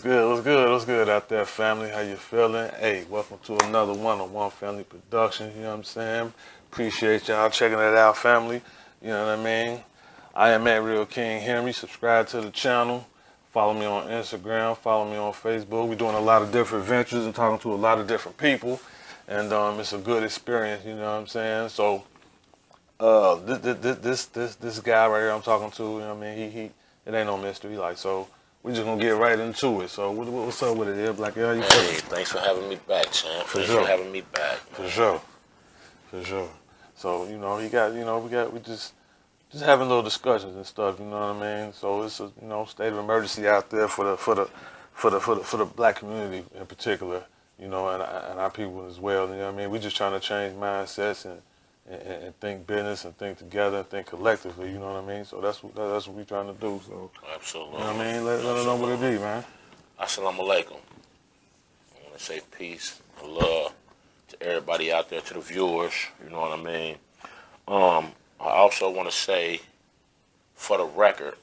Good, what's good out there, family? How you feeling? Hey, welcome to another one-on-one family production. You know what I'm saying? Appreciate y'all checking it out, family. You know what I mean? I am at Real King Henry. Subscribe to the channel. Follow me on Instagram. Follow me on Facebook. We're doing a lot of different ventures and talking to a lot of different people, and it's a good experience. You know what I'm saying? So, this guy right here I'm talking to, you know what I mean? He it ain't no mystery. Like so. We just gonna get right into it. So what's up with it, here? Black? How you feeling? Hey, thanks for having me back, champ. For Thanks sure. for having me back. For sure. For sure. So we just having little discussions and stuff. You know what I mean? So it's a state of emergency out there for the black community in particular. And our people as well. You know what I mean? We just trying to change mindsets and think business and think together and think collectively. You know what I mean? So that's what we trying to do. So Absolutely. you know what I mean? Let us know what it be, man. Assalamu alaikum. I want to say peace and love to everybody out there, to the viewers. You know what I mean? I also want to say, for the record,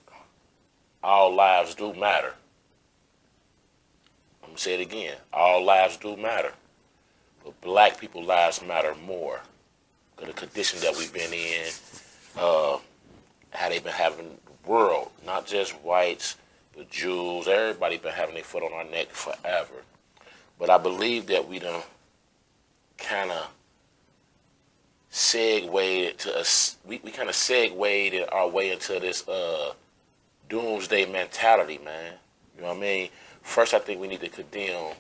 all lives do matter. I'm going to say it again. All lives do matter. But black people lives matter more. The condition that we've been in, how they've been having the world, not just whites, but Jews, everybody been having their foot on our neck forever. But I believe that we done kind of segued to us. We kind of segued our way into this doomsday mentality, man. You know what I mean? First, I think we need to condemn,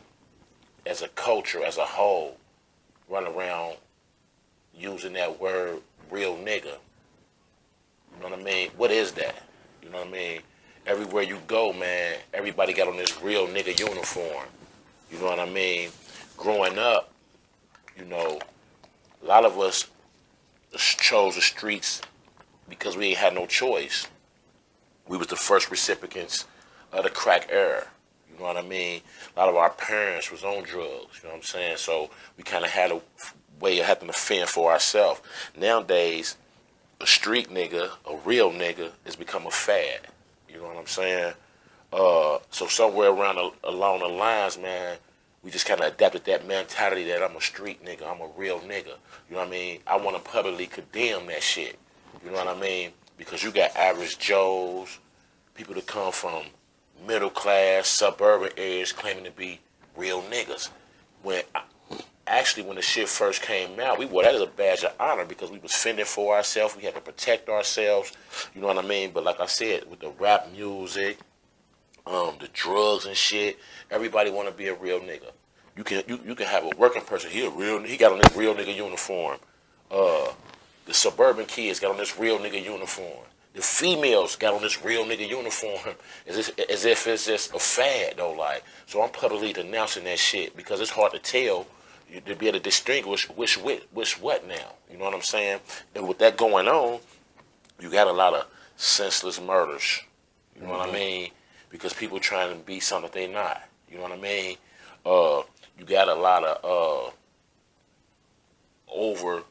as a culture, as a whole, run around using that word real nigga. You know what I mean? What is that? You know what I mean? Everywhere you go, man, everybody got on this real nigga uniform. You know what I mean? Growing up, a lot of us chose the streets because we ain't had no choice. We was the first recipients of the crack era. You know what I mean? A lot of our parents was on drugs. You know what I'm saying? So we kind of had a way of having to fend for ourselves. Nowadays, a street nigga, a real nigga, has become a fad. You know what I'm saying? So somewhere along the lines, man, we just kind of adapted that mentality that I'm a street nigga, I'm a real nigga. You know what I mean? I want to publicly condemn that shit. You know what I mean? Because you got average Joes, people that come from middle class, suburban areas claiming to be real niggas. When the shit first came out, we wore that as a badge of honor because we was fending for ourselves. We had to protect ourselves. You know what I mean? But like I said, with the rap music, the drugs and shit, everybody want to be a real nigga. You can have a working person. He got on this real nigga uniform. The suburban kids got on this real nigga uniform. The females got on this real nigga uniform as if it's just a fad though. Like, so I'm publicly denouncing that shit because it's hard to tell. To be able to distinguish which what now. You know what I'm saying? And with that going on, you got a lot of senseless murders. You know what I mean? Because people trying to be something they not. You know what I mean? You got a lot of over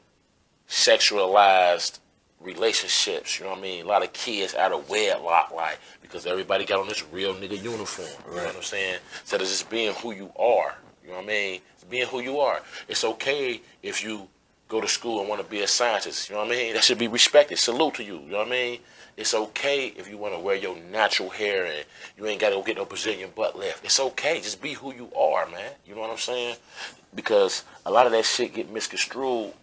sexualized relationships. You know what I mean? A lot of kids out of wedlock, like, because everybody got on this real nigga uniform. You know what I'm saying? Instead of just being who you are. You know what I mean? Being who you are. It's okay if you go to school and want to be a scientist. You know what I mean? That should be respected. Salute to you. You know what I mean? It's okay if you want to wear your natural hair and you ain't got to go get no Brazilian butt lift. It's okay. Just be who you are, man. You know what I'm saying? Because a lot of that shit get misconstrued.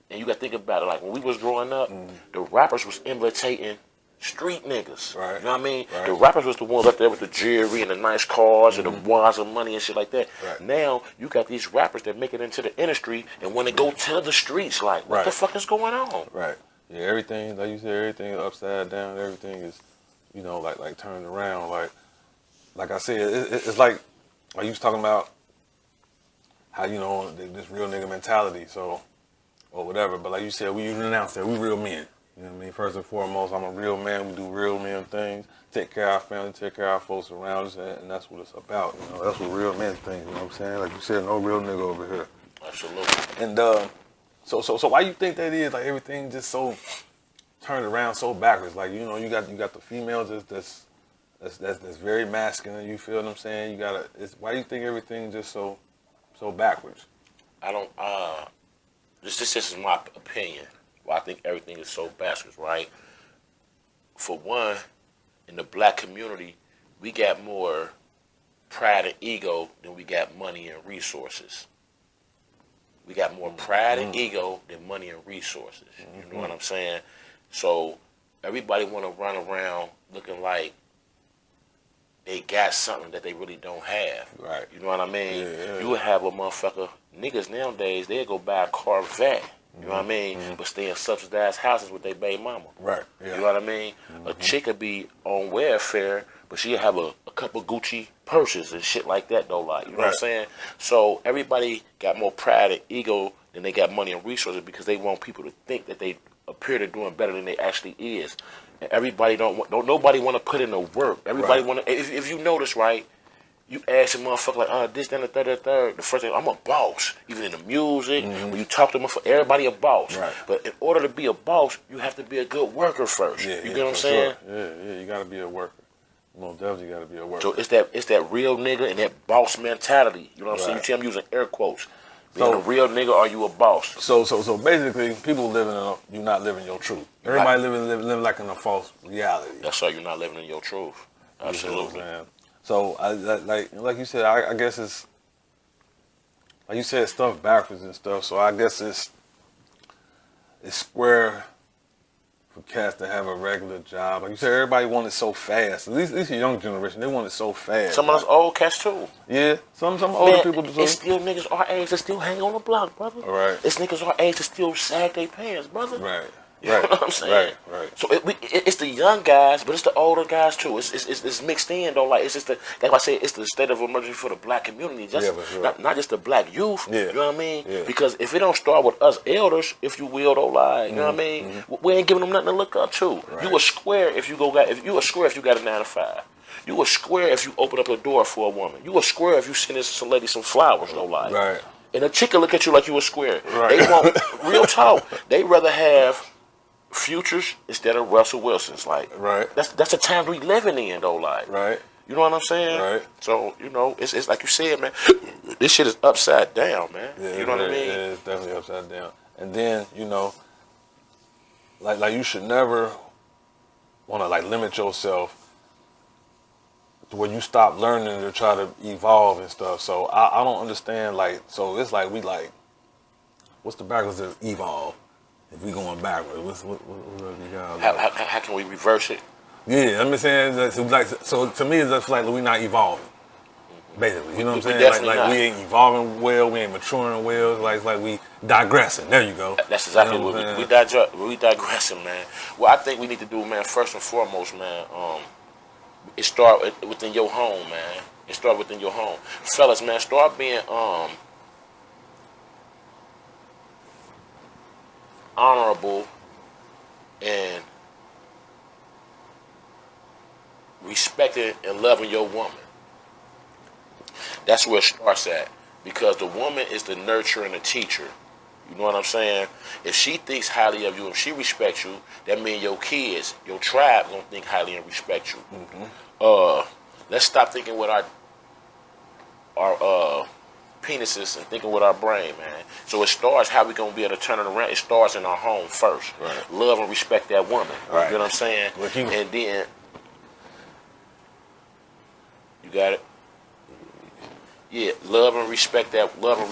And you got to think about it. Like, when we was growing up, the rappers was imitating street niggas. Right. You know what I mean? Right. The rappers was the ones up there with the jewelry and the nice cars and the wands of money and shit like that. Right. Now, you got these rappers that make it into the industry and want to go tell the streets, like, what the fuck is going on? Right. Yeah, everything, like you said, everything is upside down. Everything is, like turned around. Like I said, it's like you was talking about how, this real nigga mentality, so, or whatever. But like you said, we renounce that. We real men. You know what I mean? First and foremost, I'm a real man. We do real men things. Take care of our family, take care of our folks around us, and that's what it's about. That's what real men think. You know what I'm saying? Like you said, no real nigga over here. Absolutely. And so why you think that is? Like, everything just so turned around, so backwards. Like, you got the females that's that's very masculine. You feel what I'm saying? You gotta. Why do you think everything just so backwards? I don't. This is my opinion. Why I think everything is so backwards, right? For one, in the black community, we got more pride and ego than we got money and resources. We got more pride and ego than money and resources. You know what I'm saying? So everybody want to run around looking like they got something that they really don't have. Right. You know what I mean? Yeah. You would have a motherfucker, niggas nowadays, they'll go buy a Corvette. You know what I mean? But stay in subsidized houses with their baby mama. Right. Yeah. You know what I mean? A chick could be on welfare, but she'll have a couple Gucci purses and shit like that, though. Like, you know what I'm saying? So everybody got more pride and ego than they got money and resources because they want people to think that they appear to doing better than they actually is. And everybody don't nobody want to put in the work. Everybody want to. If you notice, right? You ask a motherfucker like, this, then the third. The first thing, I'm a boss. Even in the music, when you talk to them, everybody a boss. Right. But in order to be a boss, you have to be a good worker first. You get what I'm saying? Sure. Yeah, you gotta be a worker. Most definitely gotta be a worker. So it's that real nigga and that boss mentality. You know what I'm saying? You see, I'm using air quotes. Being a real nigga, or you a boss? So basically, people you're not living your truth. Everybody living like in a false reality. That's why you're not living in your truth. Absolutely. So like you said, I guess it's like you said, stuff backwards and stuff. So I guess it's square for cats to have a regular job. Like you said, everybody want it so fast. At least the young generation, they want it so fast. Some of us old cats too. Yeah, some older people do. It's still niggas our age that still hang on the block, brother. Right. It's niggas our age that still sag their pants, brother. Right. You know what I'm saying? Right. So it's the young guys, but it's the older guys too. It's mixed in though. Like it's just like I say, it's the state of emergency for the black community. Just not just the black youth. Yeah. You know what I mean? Yeah. Because if it don't start with us elders, if you will, though, like you know what I mean, we ain't giving them nothing to look up to. Right. You a square if you got a 9 to 5. You a square if you open up a door for a woman. You a square if you send some lady some flowers, though, like. Right. And a chick will look at you like you a square. Right. They want real talk. They rather have futures instead of Russell Wilsons. Like that's the times we living in though. Like you know what I'm saying? Right. So you know it's like you said, man. This shit is upside down, man. Yeah, you know what I mean? Yeah, it's definitely upside down. And then like you should never want to like limit yourself to where you stop learning to try to evolve and stuff. So I don't understand so it's like we like what's the backwards of evolve? If we going backwards, what we got? How can we reverse it? Yeah, I'm just saying that so to me it's just like we not evolving. Basically, you know what I'm saying? Like we ain't evolving well, we ain't maturing well. Like we digressing. There you go. That's exactly what we digressing, man. What I think we need to do, man, first and foremost, man, it start within your home, man. It start within your home, fellas, man. Start being honorable and respecting and loving your woman. That's where it starts at, because the woman is the nurturer and the teacher. You know what I'm saying? If she thinks highly of you, if she respects you, that means your kids, your tribe, gonna think highly and respect you. Let's stop thinking with our penises and thinking with our brain, man. So it starts how we gonna be able to turn it around. It starts in our home first. Right. Love and respect that woman. Right. You know what I'm saying? And then you got it. Yeah, love and respect that woman,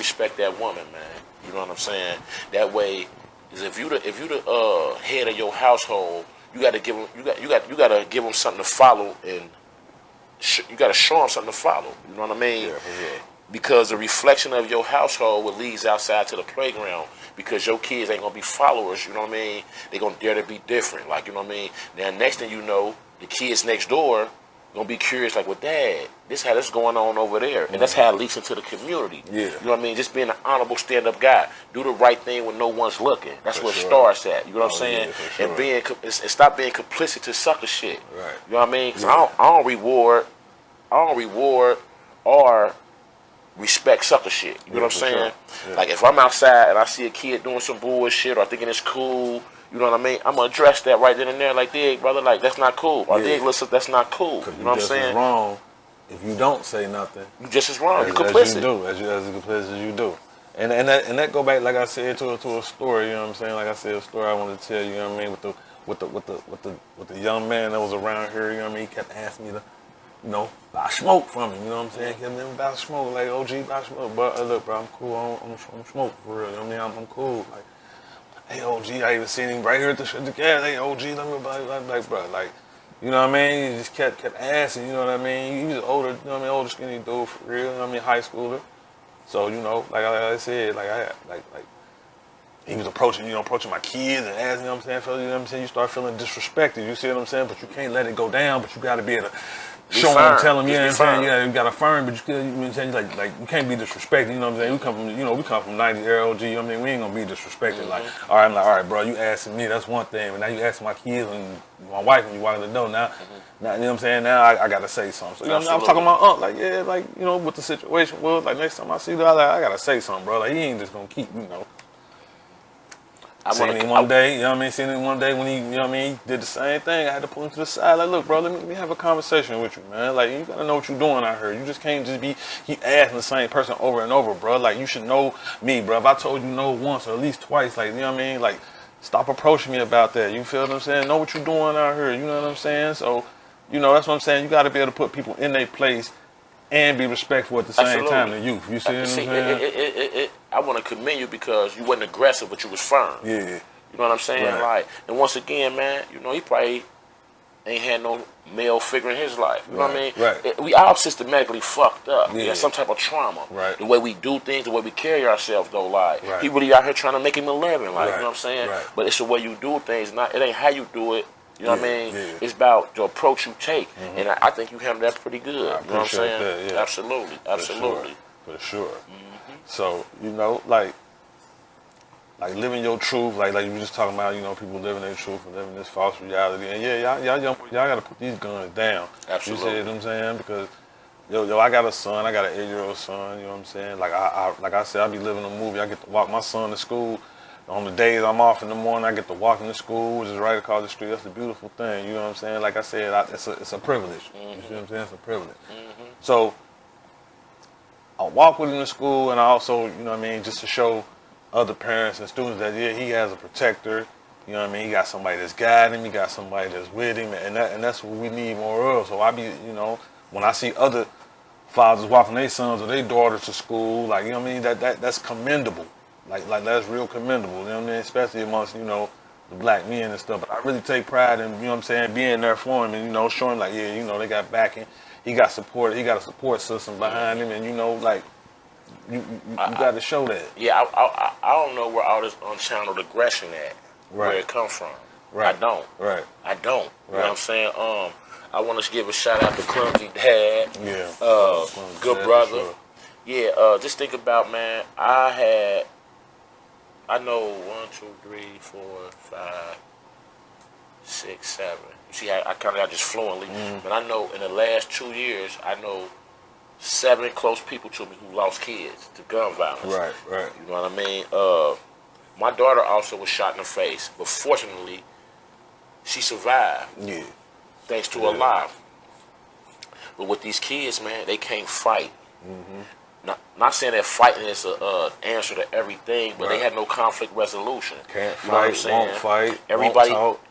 man. You know what I'm saying? That way, is if you the head of your household, you got to give them you got to give them something to follow, and you got to show them something to follow. You know what I mean? Yeah, for sure. Because the reflection of your household will leads outside to the playground. Because your kids ain't gonna be followers. You know what I mean? They gonna dare to be different. Like, you know what I mean? Now next thing you know, the kids next door gonna be curious, like, well, Dad, this how this going on over there, and that's how it leaks into the community. Yeah. You know what I mean? Just being an honorable, stand-up guy, do the right thing when no one's looking. That's where it starts at. You know what I'm saying? Yeah, and stop being complicit to sucker shit. Right. You know what I mean? Because I don't reward or respect sucker shit. You know what I'm for saying? sure. Yeah. Like if I'm outside and I see a kid doing some bullshit or thinking it's cool, you know what I mean? I'm gonna address that right then and there, like, dig, brother, like that's not cool. Or dig, listen, that's not cool. Because You know what I'm just as saying? wrong if you don't say nothing. You just as wrong. You As complicit. you do, as complicit as you do. And that go back, like I said, to a story. You know what I'm saying? Like I said, a story I wanted to tell you. You know what I mean? With the young man that was around here. You know what I mean? He kept asking me to, buy smoke from him. You know what I'm saying? He kept me buy smoke, like OG buy smoke. But look, bro, I'm cool. I'm smoke for real. You know what I mean? I'm cool. Like, hey OG, I even seen him right here at the gas. Hey OG, let me buy. Like, bro, like. You know what I mean? He just kept asking, you know what I mean? He was older, you know what I mean, older skinny dude for real, you know what I mean, high schooler. So, like I said, like he was approaching my kids and asking, you know what I'm saying? So, you know what I'm saying? You start feeling disrespected, you see what I'm saying? But you can't let it go down, but you gotta be able to show them, tell them, you know what I'm saying? You gotta firm, but you know what I'm saying? Like you can't be disrespected, you know what I'm saying? We come from 90 year old G, you know what I mean? We ain't gonna be disrespected. Like, all right, bro, you asking me, that's one thing, but now you asking my kids and my wife when you walk in the door now, you know what I'm saying? Now I gotta say something. So, you know what I'm saying? I'm talking to my aunt, like, yeah, like, what the situation was, like, next time I see that, I gotta say something, bro. Like, he ain't just gonna keep, Seen him one day, you know what I mean? Seen him one day when he, you know what I mean, he did the same thing. I had to pull him to the side, like, look, bro, let me have a conversation with you, man. Like, you gotta know what you're doing out here. You just can't just keep asking the same person over and over, bro. Like, you should know me, bro. If I told you no once or at least twice, like, you know what I mean? Like, stop approaching me about that. You feel what I'm saying? Know what you're doing out here, you know what I'm saying? So, that's what I'm saying. You gotta be able to put people in their place and be respectful at the same time to youth. You see what I'm saying? I want to commend you because you wasn't aggressive, but you was firm. Yeah. You know what I'm saying? Right. Like, and once again, man, he probably ain't had no male figure in his life. You know what I mean? Right. We all systematically fucked up. Yeah. We got some type of trauma. Right. The way we do things, the way we carry ourselves, though, like, Right. he really out here trying to make him a living, like, Right. you know what I'm saying? Right. But it's the way you do things. It ain't how you do it. You know what I mean? Yeah. It's about the approach you take. And I think you handle that pretty good. I You know what I'm saying? that, yeah. Absolutely. For sure. So, like living your truth, like you were just talking about, people living their truth and living this false reality. And yeah, y'all gotta put these guns down. Absolutely. You see what I'm saying? Because I got a son, I got an 8-year-old son, you know what I'm saying? Like I said, I be living a movie. I get to walk my son to school. On the days I'm off in the morning, I get to walk him to school, which is right across the street. That's a beautiful thing, you know what I'm saying? Like I said, it's a privilege. You see what I'm saying? It's a privilege. So I walk with him to school, and I also, you know what I mean, just to show other parents and students that, yeah, he has a protector. You know what I mean? He got somebody that's guiding him. He got somebody that's with him, and that's what we need more of. So I be, when I see other fathers walking their sons or their daughters to school, like, you know what I mean? That's commendable. Like that's real commendable. You know what I mean? Especially amongst, the black men and stuff. But I really take pride in, what I'm saying, being there for him and, showing like, yeah, they got backing. He got support. He got a support system behind him, and like. You got to show that. Yeah, I don't know where all this unchanneled aggression at, where it come from. Right. I don't. Right. I don't. Right. You know what I'm saying? I want to give a shout out to Clumsy Dad. Yeah. Good brother. Sure. Yeah. Just think about, man. I know 1, 2, 3, 4, 5, 6, 7. You see, I kind of got just fluently, but I know in the last 2 years, I know 7 close people to me who lost kids to gun violence. Right. You know what I mean? My daughter also was shot in the face, but fortunately, she survived. Yeah. Thanks to Allah. But with these kids, man, they can't fight. Not saying that fighting is an answer to everything, but they had no conflict resolution. Can't fight, you know what I'm saying? Won't fight.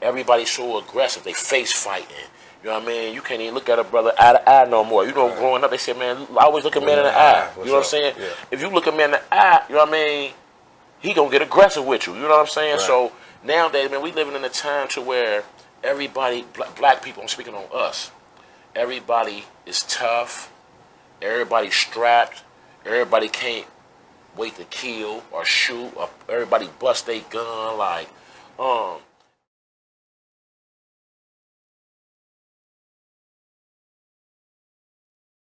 Everybody's so aggressive. They face fighting. You know what I mean? You can't even look at a brother eye to eye no more. Growing up, they said, man, I always look a man in the eye. You know what I'm saying? Yeah. If you look a man in the eye, you know what I mean, he gonna get aggressive with you. You know what I'm saying? Right. So nowadays, man, we living in a time to where everybody, black people, I'm speaking on us, everybody is tough, everybody's strapped, everybody can't wait to kill or shoot, or everybody bust their gun. Like,